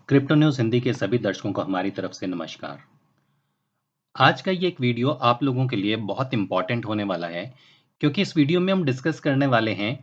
Crypto news Hindi के सभी दर्शकों को हमारी तरफ से नमस्कार। आज का ये एक वीडियो आप लोगों के लिए बहुत इम्पोर्टेंट होने वाला है, क्योंकि इस वीडियो में हम डिस्कस करने वाले हैं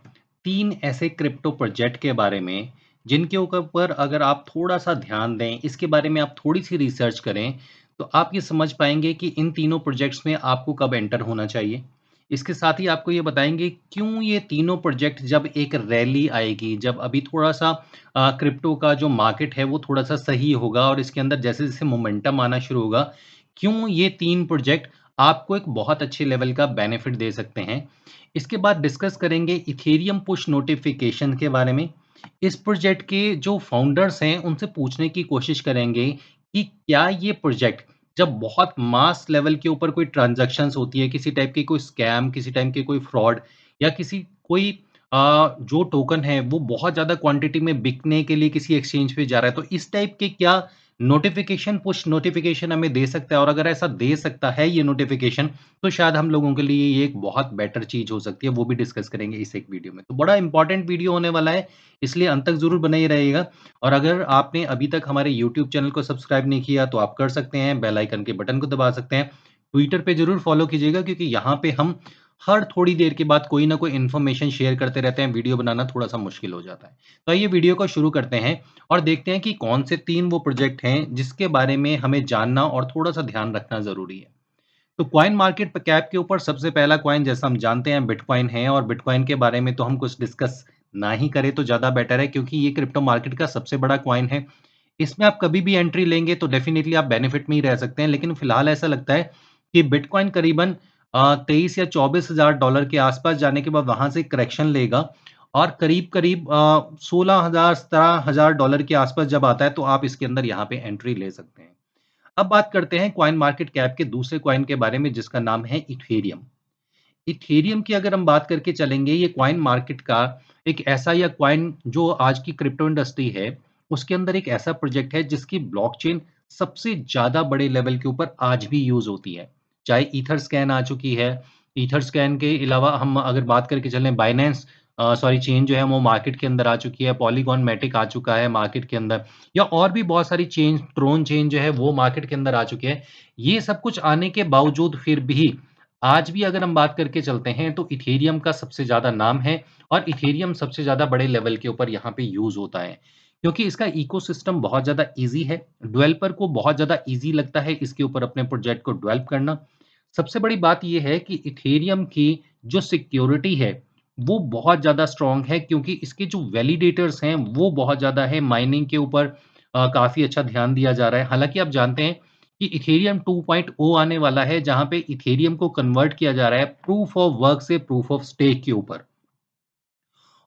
3 ऐसे क्रिप्टो प्रोजेक्ट के बारे में, जिनके ऊपर अगर आप थोड़ा-सा ध्यान दें, इसके बारे में आप थोड़ी-सी रिसर्च करें, तो आप ये समझ पाएँगे कि इन तीनों प्रोजेक्ट्स में आपको कब एंटर होना चाहिए। इसके साथ ही आपको ये बताएँगे क्यों ये तीनों प्रोजेक्ट जब एक रैली आएगी, जब अभी थोड़ा-सा क्रिप्टो का जो मार्केट है वो थोड़ा-सा सही होगा और इसके अंदर जैसे-जैसे मोमेंटम आना शुरू होगा, क्यों ये 3 प्रोजेक्ट आपको एक बहुत अच्छे लेवल का बेनिफिट दे सकते हैं। इसके बाद डिस्कस करेंगे इथेरियम पुश नोटिफ़िकेशन के बारे में। इस प्रोजेक्ट के जो फाउंडर्स हैं, उनसे पूछने की कोशिश करेंगे कि क्या ये प्रोजेक्ट जब बहुत मास लेवल के ऊपर कोई ट्रांज़ैक्शंस होती है, किसी टाइप की कोई स्कैम, किसी टाइप के कोई फ्रॉड या किसी कोई जो टोकन है वो बहुत ज़्यादा क्वांटिटी में बिकने के लिए किसी एक्सचेंज पे जा रहा है, तो इस टाइप के क्या नोटिफ़िकेशन पुश नोटिफ़िकेशन हमें दे सकता है और अगर ऐसा दे सकता है ये नोटिफ़िकेशन, तो शायद हम लोगों के लिए ये एक बहुत बेटर चीज़ हो सकती है, वो भी डिस्कस करेंगे इस एक वीडियो में। तो बड़ा इम्पोर्टेंट वीडियो होने वाला है, इसलिए अंत तक ज़रूर बने ही रहिएगा और अगर आपने अभी तक हमारे यूट्यूब चैनल को सब्सक्राइब नहीं किया, तो आप कर सकते हैं, बेल आइकन के बटन को दबा सकते हैं। ट्विटर पे ज़रूर फॉलो कीजिएगा क्योंकि यहाँ पे हम हर थोड़ी देर के बाद कोई ना कोई इन्फॉर्मेशन शेयर करते रहते हैं, वीडियो बनाना थोड़ा-सा मुश्किल हो जाता है। तो आइए वीडियो को शुरू करते हैं और देखते हैं कि कौन से 3 वो प्रोजेक्ट हैं, जिसके बारे में हमें जानना और थोड़ा-सा ध्यान रखना ज़रूरी है। तो कॉइन मार्केट प कैप के ऊपर सबसे पहला कॉइन जैसा हम जानते हैं बिटकॉइन है और बिटकॉइन के बारे में तो हम कुछ डिस्कस ना ही करें तो ज़्यादा बेटर है क्योंकि ये क्रिप्टो मार्केट का सबसे बड़ा कॉइन है। इसमें आप कभी भी एंट्री लेंगे तो डेफ़िनिटली आप बेनिफिट में ही रह सकते हैं, लेकिन फिलहाल ऐसा लगता है कि बिटकॉइन करीबन 23 या $24,000 के आस-पास जाने के बाद वहाँ से करेक्शन लेगा और करीब-करीब 16,000 $17,000 के आस-पास जब आता है तो आप इसके अंदर यहाँ पे एंट्री ले सकते हैं। अब बात करते हैं कॉइन मार्केट कैप के दूसरे कॉइन के बारे में जिसका नाम है इथेरियम। इथेरियम की अगर हम बात करके चलेंगे, ये कॉइन मार्केट का एक ऐसा या कॉइन जो आज की क्रिप्टो इंडस्ट्री है, उसके अंदर एक ऐसा प्रोजेक्ट है जिसकी ब्लॉकचेन सबसे ज़्यादा बड़े लेवल के ऊपर आज भी यूज़ होती है। चाहे ईथरस्कैन आ चुकी है, ईथरस्कैन के अलावा हम अगर बात करके चलें बाइनेंस सॉरी चेन जो है वो मार्केट के अंदर आ चुकी है, पॉलीगॉन मैटिक आ चुका है मार्केट के अंदर या और भी बहुत सारी चेन ट्रोन चेन जो है वो मार्केट के अंदर आ चुकी है। ये सब कुछ आने के बावजूद फिर भी आज भी अगर हम बात करके चलते हैं तो इथेरियम का सबसे ज़्यादा नाम है और इथेरियम सबसे ज़्यादा बड़े लेवल के ऊपर यहाँ पे यूज़ होता है। क्योंकि इसका इकोसिस्टम बहुत ज़्यादा ईज़ी है, डेवलपर को बहुत ज़्यादा ईज़ी लगता है इसके ऊपर अपने प्रोजेक्ट को डेवलप करना। सबसे बड़ी बात ये है कि इथेरियम की जो सिक्योरिटी है, वो बहुत ज़्यादा स्ट्रॉन्ग है क्योंकि इसके जो वैलिडेटर्स हैं, वो बहुत ज़्यादा है। माइनिंग के ऊपर काफ़ी अच्छा ध्यान दिया जा रहा है। हालाँकि आप जानते हैं कि इथेरियम 2.0 आने वाला है, जहाँ पे इथेरियम को कन्वर्ट किया जा रहा है प्रूफ ऑफ वर्क से प्रूफ ऑफ स्टेक के ऊपर।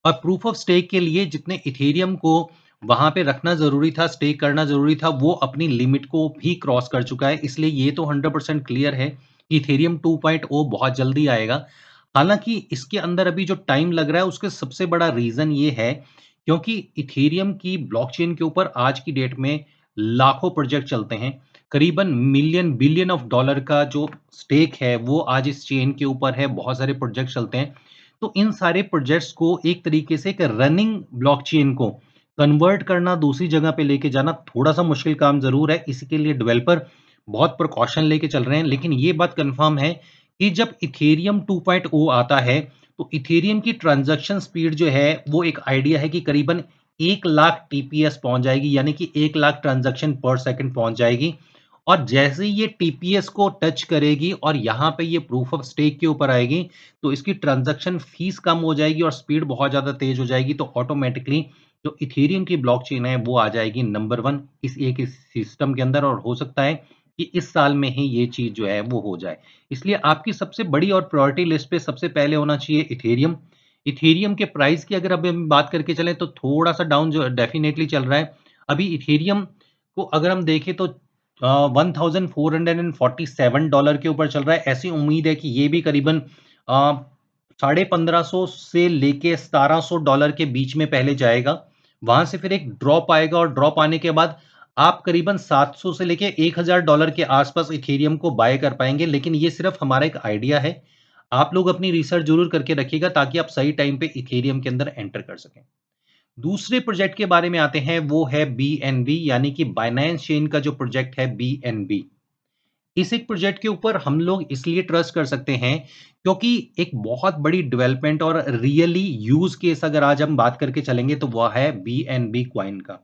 और प्रूफ ऑफ स्टेक के लिए जितने इथेरियम को वहाँ पे रखना ज़रूरी था, स्टेक करना ज़रूरी था, वो अपनी लिमिट को भी क्रॉस कर चुका है। इसलिए ये तो 100% क्लियर है कि इथेरियम 2.0 बहुत जल्दी आएगा। हालाँकि इसके अंदर अभी जो टाइम लग रहा है, उसके सबसे बड़ा रीज़न ये है, क्योंकि इथेरियम की ब्लॉकचेन के ऊपर आज की डेट में लाखों प्रोजेक्ट चलते हैं। करीबन मिलियन, बिलियन ऑफ डॉलर का जो स्टेक है, वो आज इस चेन के ऊपर है, बहुत सारे प्रोजेक्ट चलते हैं। तो इन सारे प्रोजेक्ट्स को एक तरीके से एक रनिंग ब्लॉकचेन को कन्वर्ट करना, दूसरी जगह पे लेके जाना थोड़ा-सा मुश्किल काम ज़रूर है। इसके लिए डेवलपर बहुत प्रिकॉशन लेके चल रहे हैं। लेकिन ये बात कन्फर्म है कि जब इथेरियम 2.0 आता है, तो इथेरियम की ट्रांज़ैक्शन स्पीड जो है, वो एक आइडिया है कि करीबन 1 लाख टीपीएस पहुँच जाएगी, यानी कि 1 लाख ट्रांज़ैक्शन पर सेकंड पहुँच जाएगी। और जैसे ही ये टीपीएस को टच करेगी और यहाँ पे ये प्रूफ ऑफ स्टेक के ऊपर आएगी, तो इसकी ट्रांज़ैक्शन फ़ीस कम हो जाएगी और स्पीड बहुत ज़्यादा तेज़ हो जाएगी, तो ऑटोमैटिकली जो इथेरियम की ब्लॉकचेन है, वो आ जाएगी नंबर 1 इस सिस्टम के अंदर और हो सकता है कि इस साल में ही ये चीज़ जो है, वो हो जाए। इसलिए आपकी सबसे बड़ी और प्रायोरिटी लिस्ट पे सबसे पहले होना चाहिए इथेरियम। इथेरियम के प्राइस की अगर अभी हम बात करके चलें, तो थोड़ा-सा डाउन जो डेफ़िनेटली चल रहा है। अभी इथेरियम को अगर हम देखें तो $1447 के ऊपर चल रहा है। ऐसी उम्मीद है कि ये भी करीबन अ, 1550 से लेके $1700 के बीच में पहले जाएगा। वहाँ से फिर एक ड्रॉप आएगा और ड्रॉप आने के बाद आप करीबन 700 से लेके $1000 के आसपास इथेरियम को बाय कर पाएँगे। लेकिन ये सिर्फ़ हमारा एक आइडिया है। आप लोग अपनी रिसर्च ज़रूर करके रखिएगा ताकि आप सही टाइम पे इथेरियम के अंदर एंटर कर सकें। दूसरे प्रोजेक्ट के बारे में आते हैं, वो है बीएनबी, यानी कि बाइनेंस चेन का जो प्रोजेक्ट है बीएनबी। इस एक प्रोजेक्ट के ऊपर हम लोग इसलिए ट्रस्ट कर सकते हैं क्योंकि एक बहुत बड़ी डेवलपमेंट और रियली यूज केस अगर आज हम बात करके चलेंगे तो वह है बीएनबी क्वाइन का।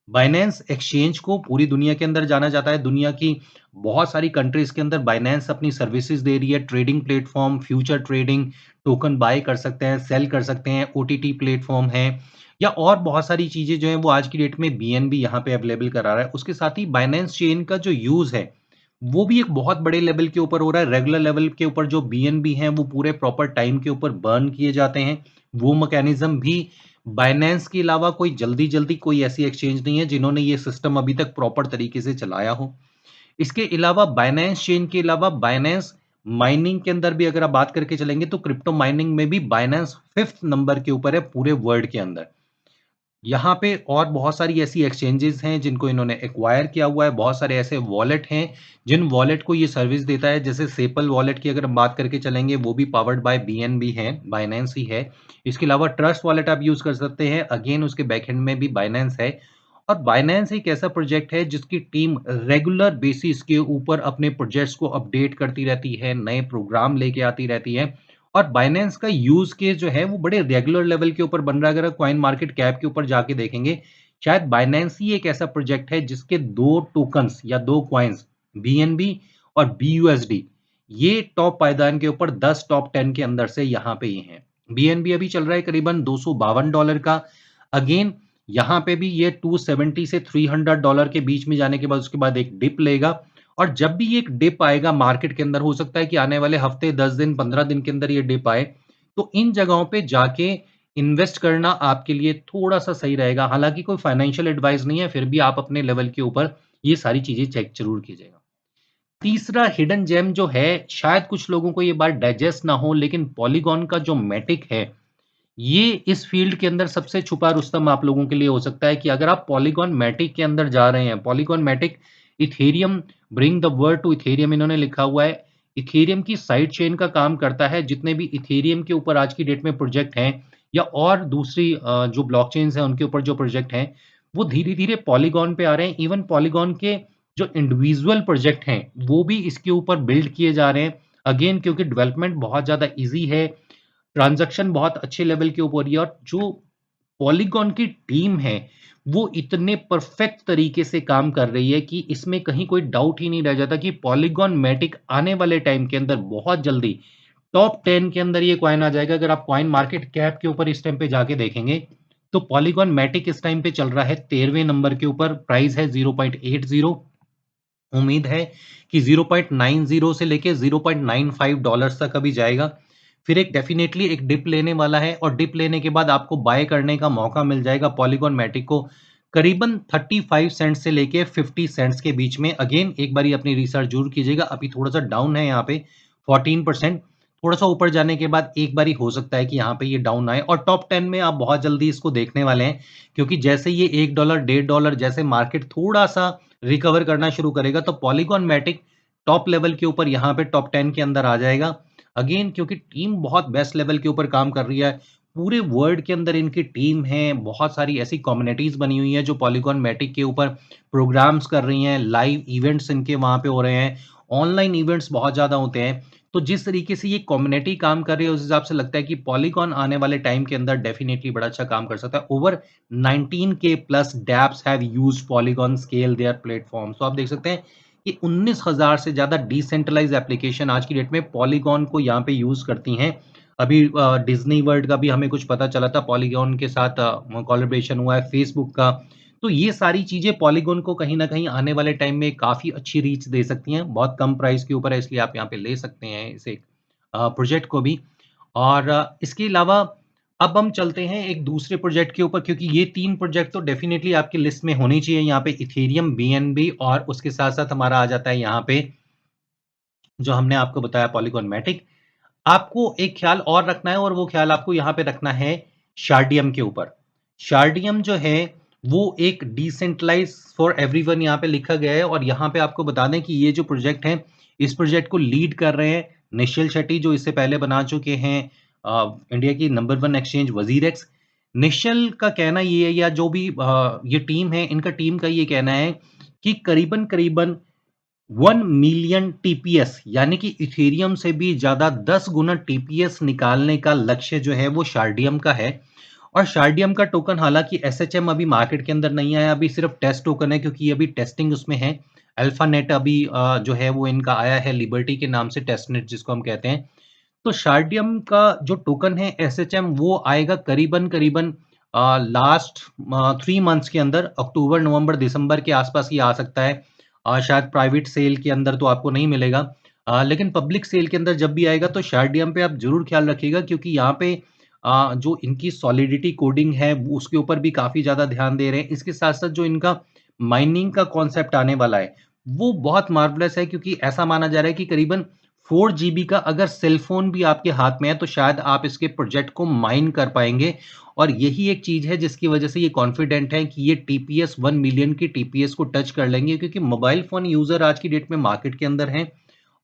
बाइनेंस एक्सचेंज को पूरी दुनिया के अंदर जाना जाता है। दुनिया की बहुत सारी कंट्रीज के अंदर बाइनेंस अपनी सर्विसेज दे रही है। Trading platform, future trading, token buy कर सकते हैं, सेल कर सकते हैं, ओटीटी प्लेटफॉर्म है या और बहुत सारी चीजें जो है वो आज की डेट में बीएनबी यहाँ पे अवेलेबल करा रहा है। उसके साथ ही बाइनेंस चेन का जो यूज है वो भी एक बहुत बड़े लेवल के ऊपर हो रहा है। रेगुलर लेवल के ऊपर जो बीएनबी हैं वो पूरे प्रॉपर टाइम के ऊपर बर्न किए जाते हैं। वो मैकेनिज्म भी बाइनेंस के अलावा कोई जल्दी-जल्दी कोई ऐसी एक्सचेंज नहीं है जिन्होंने ये सिस्टम अभी तक प्रॉपर तरीके से चलाया हो। इसके अलावा बाइनेंस चेन के अलावा बाइनेंस माइनिंग के अंदर भी अगर आप बात करके चलेंगे तो क्रिप्टो माइनिंग में भी बाइनेंस 5th नंबर के ऊपर है पूरे वर्ल्ड के अंदर। यहाँ पे और बहुत सारी ऐसी एक्सचेंजेस हैं जिनको इन्होंने एक्वायर किया हुआ है। बहुत सारे ऐसे वॉलेट हैं जिन वॉलेट को ये सर्विस देता है। जैसे सेपल वॉलेट की अगर हम बात करके चलेंगे वो भी पावर्ड बाय बीएनबी है, बाइनेंस ही है। इसके अलावा ट्रस्ट वॉलेट आप यूज कर सकते हैं, अगेन उसके बैकएंड में भी बाइनेंस है। और बाइनेंस एक ऐसा प्रोजेक्ट है जिसकी टीम रेगुलर बेसिस के ऊपर अपने प्रोजेक्ट्स को अपडेट करती रहती है, नए प्रोग्राम लेके आती रहती है। और बाइनेंस का यूज केस जो है वो बड़े रेगुलर लेवल के ऊपर बन रहा है। अगर कॉइन मार्केट कैप के ऊपर जाके देखेंगे, शायद बाइनेंस ही एक ऐसा प्रोजेक्ट है जिसके 2 टोकन्स या 2 कॉइन्स बीएनबी और बीयूएसडी ये टॉप पायदान के ऊपर 10 टॉप 10 के अंदर से यहाँ पे ही हैं। बीएनबी अभी चल रहा है करीबन $252 का। अगेन यहाँ पे भी ये 270 से $300 के बीच में जाने के बाद उसके बाद एक डिप लेगा। और जब भी एक डिप आएगा मार्केट के अंदर, हो सकता है कि आने वाले हफ्ते, 10 दिन, 15 दिन के अंदर ये डिप आए, तो इन जगहों पे जाके इन्वेस्ट करना आपके लिए थोड़ा-सा सही रहेगा। हालाँकि कोई फाइनेंशियल एडवाइस नहीं है, फिर भी आप अपने लेवल के ऊपर ये सारी चीज़ें चेक ज़रूर कीजिएगा। तीसरा हिडन जेम जो है, शायद कुछ लोगों को ये बात डाइजेस्ट ना हो, लेकिन पॉलीगॉन का जो मैटिक है, ये इस फील्ड के अंदर सबसे छुपा रुस्तम आप लोगों के लिए हो सकता है कि अगर आप पॉलीगॉन मैटिक के अंदर जा रहे हैं। Polygon Matic Ethereum, bring the world to Ethereum इन्होंने लिखा हुआ है। इथेरियम की साइड चेन का काम करता है। जितने भी इथेरियम के ऊपर आज की डेट में प्रोजेक्ट हैं या और दूसरी जो ब्लॉकचेन्स हैं उनके ऊपर जो प्रोजेक्ट हैं, वो धीरे-धीरे पॉलीगॉन पे आ रहे हैं। इवन पॉलीगॉन के जो इंडिविजुअल प्रोजेक्ट हैं, वो भी इसके ऊपर बिल्ड किए जा रहे हैं। अगेन क्योंकि डेवलपमेंट बहुत ज़्यादा ईज़ी है, ट्रांज़ैक्शन बहुत अच्छे लेवल के ऊपर हो रही है और जो पॉलीगॉन की टीम है, वो इतने परफेक्ट तरीके से काम कर रही है कि इसमें कहीं कोई डाउट ही नहीं रह जाता कि पॉलीगॉन मैटिक आने वाले टाइम के अंदर बहुत जल्दी टॉप 10 के अंदर ये कॉइन आ जाएगा। अगर आप कॉइन मार्केट कैप के ऊपर इस टाइम पे जाके देखेंगे, तो पॉलीगॉन मैटिक इस टाइम पे चल रहा है 13वें नंबर के ऊपर, प्राइस है 0.80। उम्मीद है कि 0.90 से लेके $0.95 तक अभी जाएगा। फिर एक डेफिनेटली एक डिप लेने वाला है और डिप लेने के बाद आपको बाय करने का मौका मिल जाएगा पॉलीगॉन मैटिक को करीबन 35 सेंट से लेके 50 सेंट्स के बीच में। अगेन एक बारी अपनी रिसर्च जरूर कीजिएगा। अभी थोड़ा-सा डाउन है यहाँ पे 14%। थोड़ा-सा ऊपर जाने के बाद एक बारी हो सकता है कि यहाँ पे ये डाउन आए और टॉप 10 में आप बहुत जल्दी इसको देखने वाले हैं, क्योंकि जैसे ये $1, $1.5 जैसे मार्केट थोड़ा-सा रिकवर करना शुरू करेगा तो पॉलीगॉन मैटिक टॉप लेवल के ऊपर यहाँ पे टॉप 10 के अंदर आ जाएगा। अगेन क्योंकि टीम बहुत बेस्ट लेवल के ऊपर काम कर रही है, पूरे वर्ल्ड के अंदर इनकी टीम है, बहुत सारी ऐसी कम्युनिटीज़ बनी हुई हैं जो पॉलीगॉन मैटिक के ऊपर प्रोग्राम्स कर रही हैं, लाइव इवेंट्स इनके वहाँ पे हो रहे हैं, ऑनलाइन इवेंट्स बहुत ज़्यादा होते हैं। तो जिस तरीके से ये कम्युनिटी काम कर रही है उस हिसाब से लगता है कि पॉलीगॉन आने वाले टाइम के अंदर डेफिनिटली बड़ा अच्छा काम कर सकता है। Over 19K plus dapps have used Polygon scale their platform. तो आप देख सकते हैं कि 19,000 से ज़्यादा डिसेंट्रलाइज्ड एप्लीकेशन आज की डेट में पॉलीगॉन को यहाँ पे यूज़ करती हैं। अभी डिज्नी वर्ल्ड का भी हमें कुछ पता चला था, पॉलीगॉन के साथ कोलैबोरेशन हुआ है, फेसबुक का। तो ये सारी चीज़ें पॉलीगॉन को कहीं न कहीं आने वाले टाइम में काफ़ी अच्छी रीच दे सकती हैं। बहुत कम प्राइस के ऊपर है, इसलिए आप यहाँ पे ले सकते हैं इसे प्रोजेक्ट को भी। और इसके अलावा अब हम चलते हैं एक दूसरे प्रोजेक्ट के ऊपर, क्योंकि ये 3 प्रोजेक्ट तो डेफ़िनेटली आपकी लिस्ट में होने चाहिए। यहाँ पे इथेरियम, बीएनबी और उसके साथ-साथ हमारा आ जाता है यहाँ पे जो हमने आपको बताया पॉलीगॉन मैटिक। आपको एक ख्याल और रखना है और वो ख्याल आपको यहाँ पे रखना है शार्डियम के ऊपर। शार्डियम जो है वो एक डिसेंट्रलाइज फॉर एवरीवन यहाँ पे लिखा गया है और यहाँ पे आपको बता दें कि ये जो प्रोजेक्ट है, इस प्रोजेक्ट को लीड कर रहे हैं निश्चल शेट्टी, जो इससे पहले बना चुके हैं इंडिया की नंबर 1 एक्सचेंज वजीरेक्स। निश्चल का कहना ये है, या जो भी ये टीम है, इनका टीम का ये कहना है कि करीबन-करीबन 1 मिलियन टीपीएस यानी कि इथेरियम से भी ज़्यादा 10 गुना टीपीएस निकालने का लक्ष्य जो है वो शार्डियम का है। और शार्डियम का टोकन हालाँकि एसएचएम अभी मार्केट के अंदर नहीं आया, अभी सिर्फ टेस्ट टोकन है क्योंकि ये अभी टेस्टिंग उसमें है। अल्फानेट अभी जो है वो इनका आया है लिबर्टी के नाम से, टेस्टनेट जिसको हम कहते हैं। तो शार्डियम का जो टोकन है एसएचएम वो आएगा करीबन-करीबन लास्ट 3 मंथ्स के अंदर, अक्टूबर, नवंबर, दिसंबर के आसपास ही आ सकता है। शायद प्राइवेट सेल के अंदर तो आपको नहीं मिलेगा। लेकिन पब्लिक सेल के अंदर जब भी आएगा तो शार्डियम पे आप ज़रूर ख़्याल रखिएगा, क्योंकि यहाँ पे जो इनकी सॉलिडिटी कोडिंग है वो उसके ऊपर भी काफ़ी ज़्यादा ध्यान दे रहे हैं। इसके साथ-साथ जो इनका माइनिंग का कॉन्सेप्ट आने वाला है, वो बहुत मार्वेलस है, क्योंकि ऐसा माना जा रहा है कि करीबन 4 जीबी का अगर सेल फ़ोन भी आपके हाथ में है, तो शायद आप इसके प्रोजेक्ट को माइन कर पाएँगे। और यही एक चीज़ है जिसकी वजह से ये कॉन्फिडेंट हैं कि ये टीपीएस 1 मिलियन की टीपीएस को टच कर लेंगे, क्योंकि मोबाइल फ़ोन यूज़र आज की डेट में मार्केट के अंदर हैं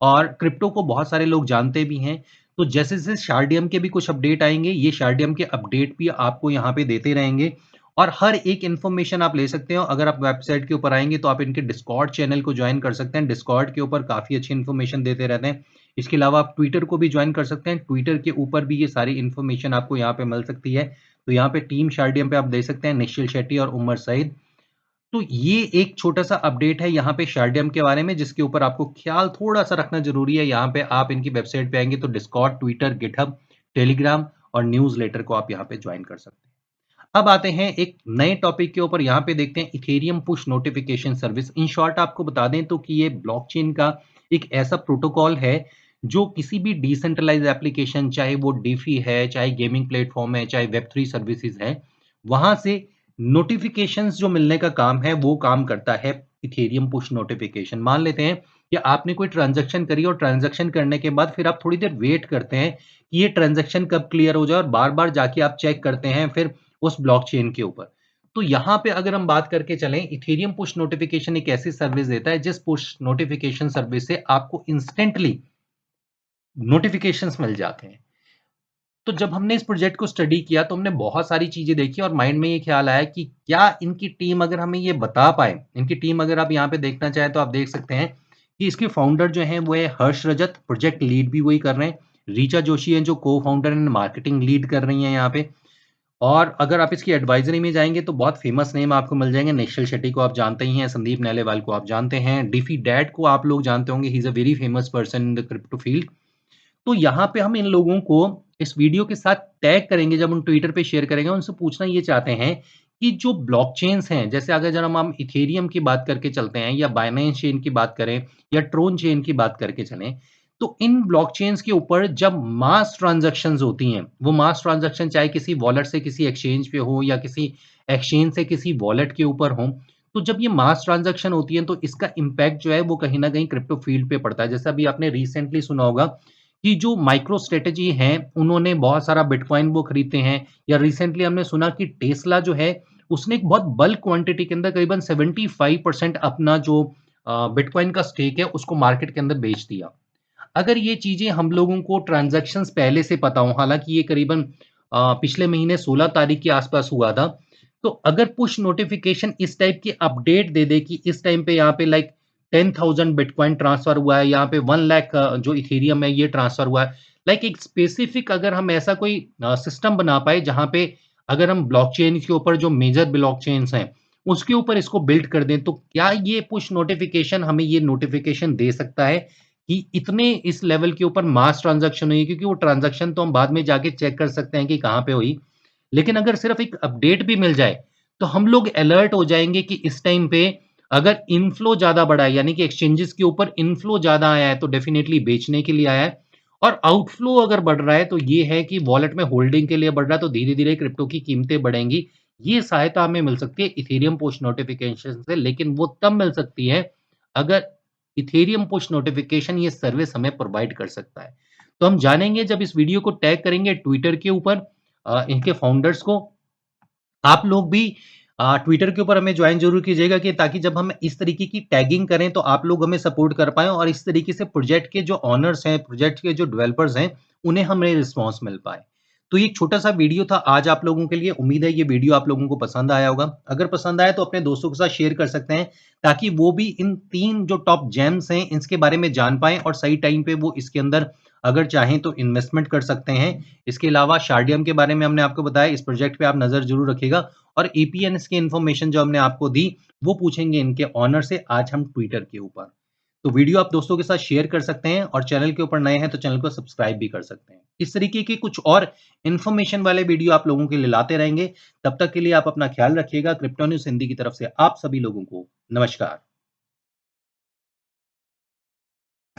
और क्रिप्टो को बहुत सारे लोग जानते भी हैं। तो जैसे-जैसे शार्डियम के भी कुछ अपडेट आएँगे, ये शार्डियम के अपडेट भी आपको यहाँ पे देते रहेंगे और हर एक इन्फॉर्मेशन आप ले सकते हो। अगर आप वेबसाइट के ऊपर आएँगे तो आप इनके डिस्कॉर्ड चैनल को जॉइन कर सकते हैं। डिस्कॉर्ड के ऊपर काफ़ी अच्छी इन्फॉर्मेशन देते रहते हैं। इसके अलावा आप ट्विटर को भी जॉइन कर सकते हैं। ट्विटर के ऊपर भी ये सारी इन्फॉर्मेशन आपको यहाँ पे मिल सकती है। तो यहाँ पे टीम शार्डियम पे आप देख सकते हैं निश्चल शेट्टी और उमर सईद। तो ये एक छोटा-सा अपडेट है यहाँ पे शार्डियम के बारे में, जिसके ऊपर आपको ख़्याल थोड़ा-सा रखना ज़रूरी है। यहाँ पे आप इनकी वेबसाइट पे आएँगे तो डिस्कॉर्ड, ट्विटर, गिटहब, टेलीग्राम और न्यूज़लेटर को आप यहाँ पे जॉइन कर सकते हैं। अब आते हैं एक नए टॉपिक के ऊपर, यहाँ पे देखते हैं Ethereum push notification service. In short आपको बता दें तो कि ये ब्लॉकचेन का एक ऐसा प्रोटोकॉल है जो किसी भी डिसेंट्रलाइज्ड एप्लीकेशन, चाहे वो डीफी है, चाहे गेमिंग प्लेटफ़ॉर्म है, चाहे वेब3 सर्विसेज़ है, वहाँ से नोटिफ़िकेशंस जो मिलने का काम है, वो काम करता है इथेरियम पुश नोटिफ़िकेशन। मान लेते हैं कि आपने कोई ट्रांज़ैक्शन करी और ट्रांज़ैक्शन करने के बाद फिर आप थोड़ी देर वेट करते हैं कि ये ट्रांज़ैक्शन कब क्लियर हो जाए, और बार-बार जाके आप चेक करते हैं फिर उस ब्लॉकचेन के ऊपर। तो यहाँ पे अगर हम बात करके चलें, इथेरियम पुश नोटिफ़िकेशन एक ऐसी सर्विस देता है जिस पुश नोटिफ़िकेशन सर्विस से आपको इंस्टेंटली नोटिफ़िकेशंस मिल जाते हैं। तो जब हमने इस प्रोजेक्ट को स्टडी किया तो हमने बहुत सारी चीज़ें देखी और माइंड में ये ख़्याल आया कि क्या इनकी टीम अगर हमें ये बता पाए, इनकी टीम अगर आप यहाँ पे देखना चाहें तो आप देख सकते हैं कि इसके फाउंडर जो हैं वो है हर्ष रजत, प्रोजेक्ट लीड भी वही कर रहे हैं। ऋचा जोशी हैं जो को-फाउंडर एंड मार्केटिंग लीड कर रही हैं यहाँ पे। और अगर आप इसकी एडवाइज़री में जाएँगे तो बहुत फ़ेमस नेम आपको मिल जाएँगे। निश्चल शेट्टी को आप जानते ही हैं, संदीप नैलेवाल को आप जानते हैं, डिफी डैड को आप लोग जानते होंगे, he is a very famous person in the crypto field. तो यहाँ पे हम इन लोगों को इस वीडियो के साथ टैग करेंगे, जब हम ट्विटर पे शेयर करेंगे, उनसे पूछना ये चाहते हैं कि जो ब्लॉकचेन्स हैं, जैसे अगर जरा हम इथेरियम की बात करके चलते हैं या बाइनेंस चेन की बात करें या ट्रोन चेन की बात करके चलें, तो इन ब्लॉकचेन्स के ऊपर जब मास ट्रांज़ैक्शंस होती हैं, वो मास ट्रांज़ैक्शन चाहे किसी वॉलेट से किसी एक्सचेंज पे हो या किसी एक्सचेंज से किसी वॉलेट के ऊपर हो, तो जब ये मास ट्रांज़ैक्शन होती है तो इसका इम्पैक्ट जो है वो कहीं न कहीं क्रिप्टो फ़ील्ड पे पड़ता है। जैसा अभी आपने रिसेंटली सुना होगा कि जो माइक्रो स्ट्रैटेजी हैं, उन्होंने बहुत सारा बिटकॉइन वो खरीदते हैं, या रिसेंटली हमने सुना कि टेस्ला जो है, उसने एक बहुत बल्क क्वांटिटी के अंदर करीबन 75% अपना जो बिटकॉइन का स्टेक है, उसको मार्केट के अंदर बेच दिया। अगर ये चीज़ें हम लोगों को ट्रांज़ैक्शंस पहले से पता हो, हालाँकि ये करीबन पिछले महीने 16 तारीख के आसपास हुआ था। तो अगर पुश नोटिफ़िकेशन इस टाइप की अपडेट दे दे कि इस टाइम पे यहाँ पे लाइक 10,000 बिटकॉइन ट्रांसफ़र हुआ है, यहाँ पे 1 लाख जो इथेरियम है ये ट्रांसफ़र हुआ है। लाइक एक स्पेसिफ़िक अगर हम ऐसा कोई सिस्टम बना पाएँ जहाँ पे अगर हम ब्लॉकचेन के ऊपर जो मेजर ब्लॉकचेन्स हैं, उसके ऊपर इसको बिल्ड कर दें, तो क्या ये पुश नोटिफ़िकेशन हमें ये नोटिफ़िकेशन दे सकता है कि इतने इस लेवल के ऊपर मास ट्रांज़ैक्शन हुई है? क्योंकि वो ट्रांज़ैक्शन तो हम बाद में जाके चेक कर सकते हैं कि कहाँ पे हुई। लेकिन अगर सिर्फ़ एक अपडेट भी मिल जाए, तो हम लोग अलर्ट हो जाएँगे कि इस टाइम पे अगर इनफ्लो ज़्यादा बढ़ा है, यानी कि एक्सचेंजेस के ऊपर इनफ्लो ज़्यादा आया है, तो डेफ़िनेटली बेचने के लिए आया है। और आउटफ्लो अगर बढ़ रहा है, तो ये है कि वॉलेट में होल्डिंग के लिए बढ़ रहा है, तो धीरे-धीरे क्रिप्टो की कीमतें बढ़ेंगी। ये सहायता हमें मिल सकती है इथेरियम पुश नोटिफ़िकेशन से, लेकिन वो तब मिल सकती है, अगर इथेरियम पुश नोटिफ़िकेशन ये सर्विस हमें प्रोवाइड कर सकता है। तो हम जानेंगे जब इस वीडियो को टैग करेंगे ट्विटर के ऊपर इनके फाउंडर्स को। आप लोग भी ट्विटर के ऊपर हमें जॉइन ज़रूर कीजिएगा, कि ताकि जब हम इस तरीके की टैगिंग करें तो आप लोग हमें सपोर्ट कर पाएँ और इस तरीके से प्रोजेक्ट के जो ओनर्स हैं, प्रोजेक्ट के जो डेवलपर्स हैं, उन्हें हमें रिस्पॉन्स मिल पाए। तो ये एक छोटा-सा वीडियो था आज आप लोगों के लिए। उम्मीद है ये वीडियो आप लोगों को पसंद आया होगा। अगर पसंद आया तो अपने दोस्तों के साथ शेयर कर सकते हैं, ताकि वो भी इन 3 जो टॉप जेम्स हैं, इसके बारे में जान पाएँ और सही टाइम पे वो इसके अंदर अगर चाहें तो इन्वेस्टमेंट कर सकते हैं। इसके अलावा शार्डियम के बारे में हमने आपको बताया, इस प्रोजेक्ट पे आप नज़र ज़रूर रखिएगा और एपीएनएस की इन्फॉर्मेशन जो हमने आपको दी, वो पूछेंगे इनके ओनर से आज हम ट्विटर के ऊपर। तो वीडियो आप दोस्तों के साथ शेयर कर सकते हैं और चैनल के ऊपर नए हैं तो चैनल को सब्सक्राइब भी कर सकते हैं। इस तरीके के कुछ और इन्फॉर्मेशन वाले वीडियो आप लोगों के लिए लाते रहेंगे। तब तक के लिए आप अपना ख्याल रखिएगा। क्रिप्टो न्यूज़ हिंदी की तरफ से आप सभी लोगों को नमस्कार।